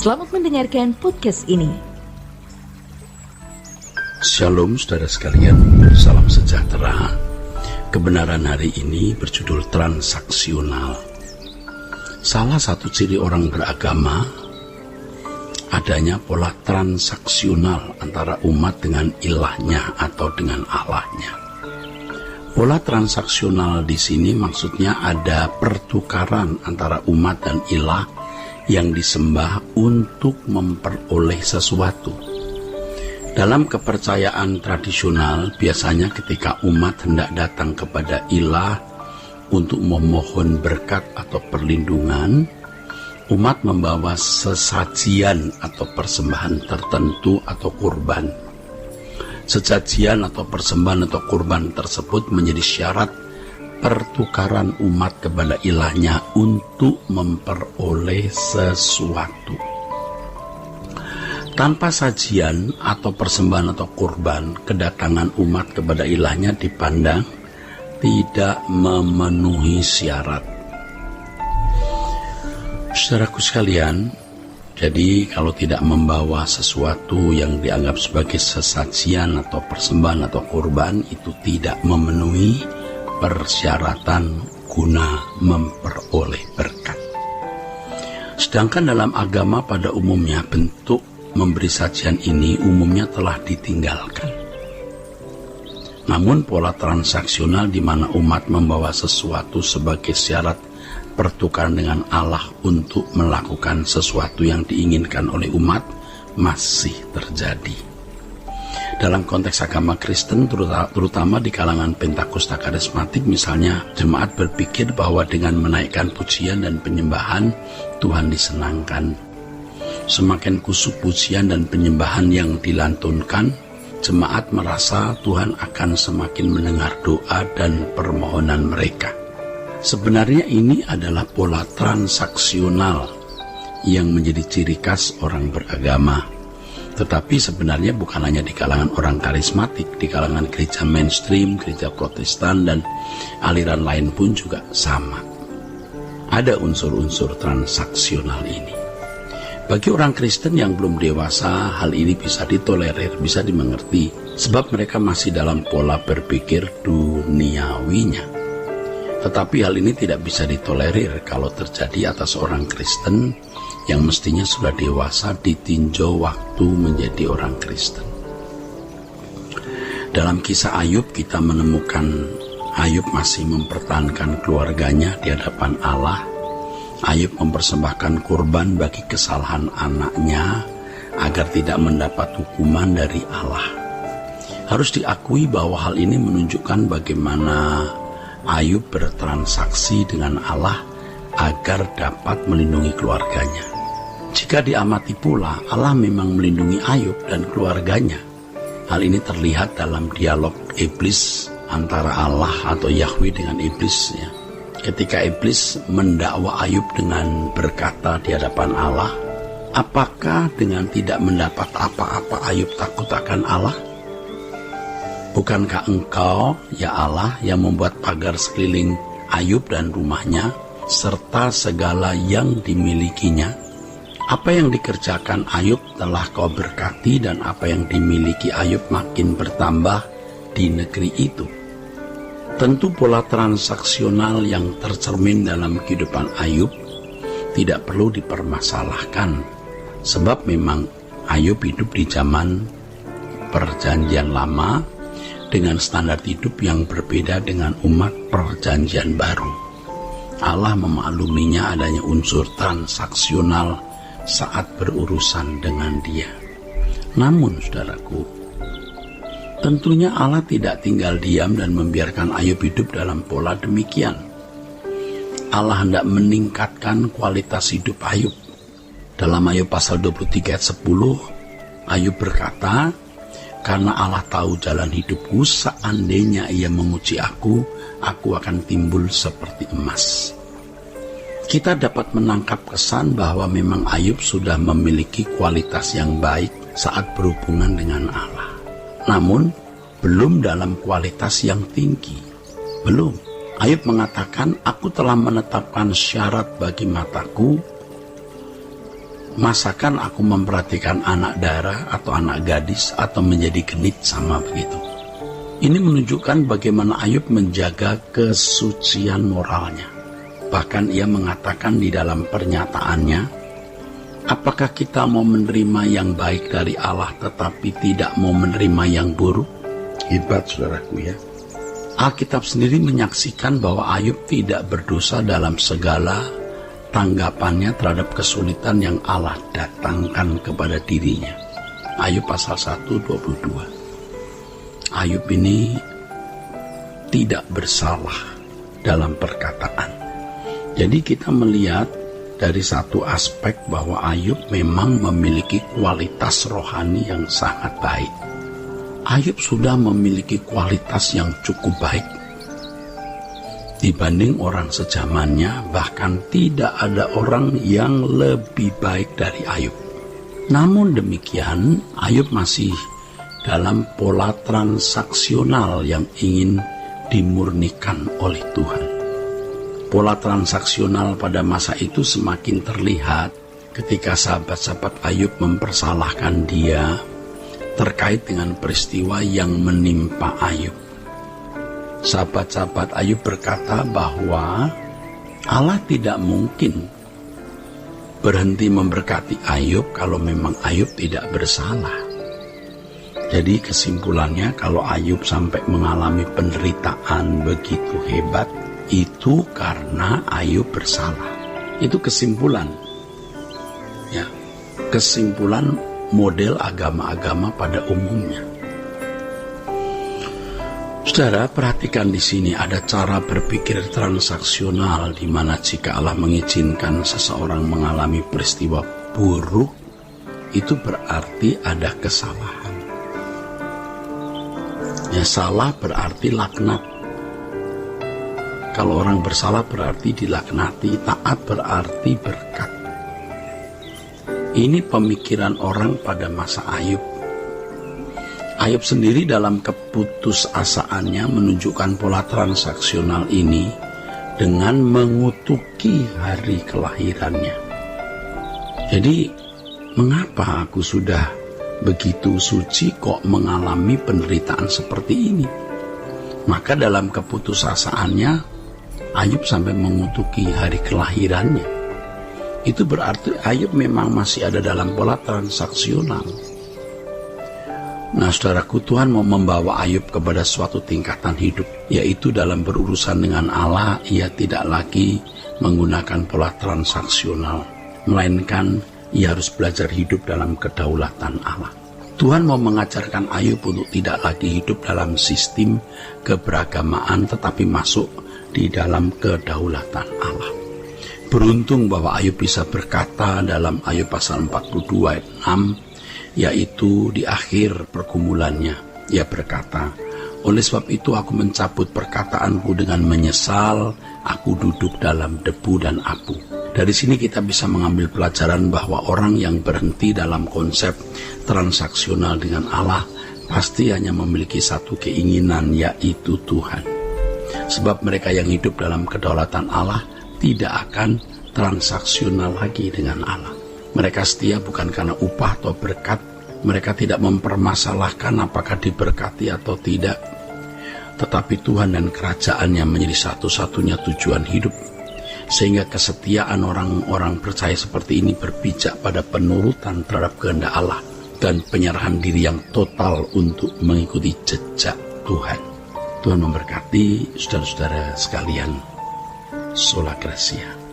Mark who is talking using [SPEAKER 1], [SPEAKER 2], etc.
[SPEAKER 1] Selamat mendengarkan podcast ini.
[SPEAKER 2] Shalom saudara sekalian, salam sejahtera. Kebenaran hari ini berjudul transaksional. Salah satu ciri orang beragama adanya pola transaksional antara umat dengan ilahnya atau dengan Allahnya. Pola transaksional di sini maksudnya ada pertukaran antara umat dan ilah yang disembah untuk memperoleh sesuatu. Dalam kepercayaan tradisional, biasanya ketika umat hendak datang kepada ilah untuk memohon berkat atau perlindungan, umat membawa sesajian atau persembahan tertentu atau kurban. Sesajian atau persembahan atau kurban tersebut menjadi syarat pertukaran umat kepada ilahnya untuk memperoleh sesuatu. Tanpa sajian atau persembahan atau kurban, kedatangan umat kepada ilahnya dipandang tidak memenuhi syarat. Saudaraku sekalian, jadi kalau tidak membawa sesuatu yang dianggap sebagai sesajian atau persembahan atau kurban, itu tidak memenuhi persyaratan guna memperoleh berkat. Sedangkan dalam agama pada umumnya bentuk memberi sajian ini umumnya telah ditinggalkan. Namun pola transaksional di mana umat membawa sesuatu sebagai syarat pertukaran dengan Allah untuk melakukan sesuatu yang diinginkan oleh umat masih terjadi. Dalam konteks agama Kristen, terutama di kalangan Pentakosta Karismatik misalnya, jemaat berpikir bahwa dengan menaikkan pujian dan penyembahan, Tuhan disenangkan. Semakin kusuk pujian dan penyembahan yang dilantunkan, jemaat merasa Tuhan akan semakin mendengar doa dan permohonan mereka. Sebenarnya ini adalah pola transaksional yang menjadi ciri khas orang beragama. Tetapi sebenarnya bukan hanya di kalangan orang karismatik, di kalangan gereja mainstream, gereja Protestan, dan aliran lain pun juga sama. Ada unsur-unsur transaksional ini. Bagi orang Kristen yang belum dewasa, hal ini bisa ditolerir, bisa dimengerti, sebab mereka masih dalam pola berpikir duniawinya. Tetapi hal ini tidak bisa ditolerir kalau terjadi atas orang Kristen yang mestinya sudah dewasa ditinjau waktu menjadi orang Kristen. Dalam kisah Ayub kita menemukan Ayub masih mempertahankan keluarganya di hadapan Allah. Ayub mempersembahkan kurban bagi kesalahan anaknya agar tidak mendapat hukuman dari Allah. Harus diakui bahwa hal ini menunjukkan bagaimana Ayub bertransaksi dengan Allah agar dapat melindungi keluarganya. Jika diamati pula, Allah memang melindungi Ayub dan keluarganya. Hal ini terlihat dalam dialog iblis antara Allah atau Yahweh dengan iblis. Ketika iblis mendakwa Ayub dengan berkata di hadapan Allah, "Apakah dengan tidak mendapat apa-apa Ayub takut akan Allah? Bukankah engkau, ya Allah, yang membuat pagar sekeliling Ayub dan rumahnya, serta segala yang dimilikinya? Apa yang dikerjakan Ayub telah kau berkati, dan apa yang dimiliki Ayub makin bertambah di negeri itu." Tentu pola transaksional yang tercermin dalam kehidupan Ayub tidak perlu dipermasalahkan, sebab memang Ayub hidup di zaman Perjanjian Lama dengan standar hidup yang berbeda dengan umat Perjanjian Baru. Allah memakluminya adanya unsur transaksional saat berurusan dengan dia. Namun saudaraku, tentunya Allah tidak tinggal diam dan membiarkan Ayub hidup dalam pola demikian. Allah hendak meningkatkan kualitas hidup Ayub. Dalam Ayub pasal 23 ayat 10, Ayub berkata, "Karena Allah tahu jalan hidupku, seandainya ia memuji aku akan timbul seperti emas." Kita dapat menangkap kesan bahwa memang Ayub sudah memiliki kualitas yang baik saat berhubungan dengan Allah. Namun, belum dalam kualitas yang tinggi. Belum. Ayub mengatakan, "Aku telah menetapkan syarat bagi mataku Masakan aku memperhatikan anak dara atau anak gadis atau menjadi genit sama begitu. Ini menunjukkan bagaimana Ayub menjaga kesucian moralnya. Bahkan ia mengatakan di dalam pernyataannya, apakah kita mau menerima yang baik dari Allah tetapi tidak mau menerima yang buruk? Hebat saudaraku ya. Alkitab sendiri menyaksikan bahwa Ayub tidak berdosa dalam segala tanggapannya terhadap kesulitan yang Allah datangkan kepada dirinya. Ayub pasal 1:22. Ayub ini tidak bersalah dalam perkataan. Jadi kita melihat dari satu aspek bahwa Ayub memang memiliki kualitas rohani yang sangat baik. Ayub sudah memiliki kualitas yang cukup baik dibanding orang sezamannya, bahkan tidak ada orang yang lebih baik dari Ayub. Namun demikian, Ayub masih dalam pola transaksional yang ingin dimurnikan oleh Tuhan. Pola transaksional pada masa itu semakin terlihat ketika sahabat-sahabat Ayub mempersalahkan dia terkait dengan peristiwa yang menimpa Ayub. Sahabat-sahabat Ayub berkata bahwa Allah tidak mungkin berhenti memberkati Ayub kalau memang Ayub tidak bersalah. Jadi kesimpulannya, kalau Ayub sampai mengalami penderitaan begitu hebat, itu karena Ayub bersalah. Itu kesimpulan. Ya, kesimpulan model agama-agama pada umumnya. Saudara, perhatikan di sini ada cara berpikir transaksional di mana jika Allah mengizinkan seseorang mengalami peristiwa buruk, itu berarti ada kesalahan. Ya, salah berarti laknat. Kalau orang bersalah berarti dilaknati, taat berarti berkat. Ini pemikiran orang pada masa Ayub. Ayub sendiri dalam keputusasaannya menunjukkan pola transaksional ini dengan mengutuki hari kelahirannya. Jadi, mengapa aku sudah begitu suci kok mengalami penderitaan seperti ini? Maka dalam keputusasaannya, Ayub sampai mengutuki hari kelahirannya. Itu berarti Ayub memang masih ada dalam pola transaksional. Nah, saudaraku, Tuhan mau membawa Ayub kepada suatu tingkatan hidup, yaitu dalam berurusan dengan Allah, ia tidak lagi menggunakan pola transaksional, melainkan ia harus belajar hidup dalam kedaulatan Allah. Tuhan mau mengajarkan Ayub untuk tidak lagi hidup dalam sistem keberagamaan, tetapi masuk di dalam kedaulatan Allah. Beruntung bahwa Ayub bisa berkata dalam Ayub pasal 42 ayat 6, yaitu di akhir pergumulannya, ia berkata, oleh sebab itu aku mencabut perkataanku dengan menyesal, aku duduk dalam debu dan abu. Dari sini kita bisa mengambil pelajaran bahwa orang yang berhenti dalam konsep transaksional dengan Allah pasti hanya memiliki satu keinginan, yaitu Tuhan. Sebab mereka yang hidup dalam kedaulatan Allah tidak akan transaksional lagi dengan Allah. Mereka setia bukan karena upah atau berkat. Mereka tidak mempermasalahkan apakah diberkati atau tidak. Tetapi Tuhan dan kerajaannya menjadi satu-satunya tujuan hidup. Sehingga kesetiaan orang-orang percaya seperti ini berpijak pada penurutan terhadap kehendak Allah dan penyerahan diri yang total untuk mengikuti jejak Tuhan. Tuhan memberkati saudara-saudara sekalian. Sola Gracia.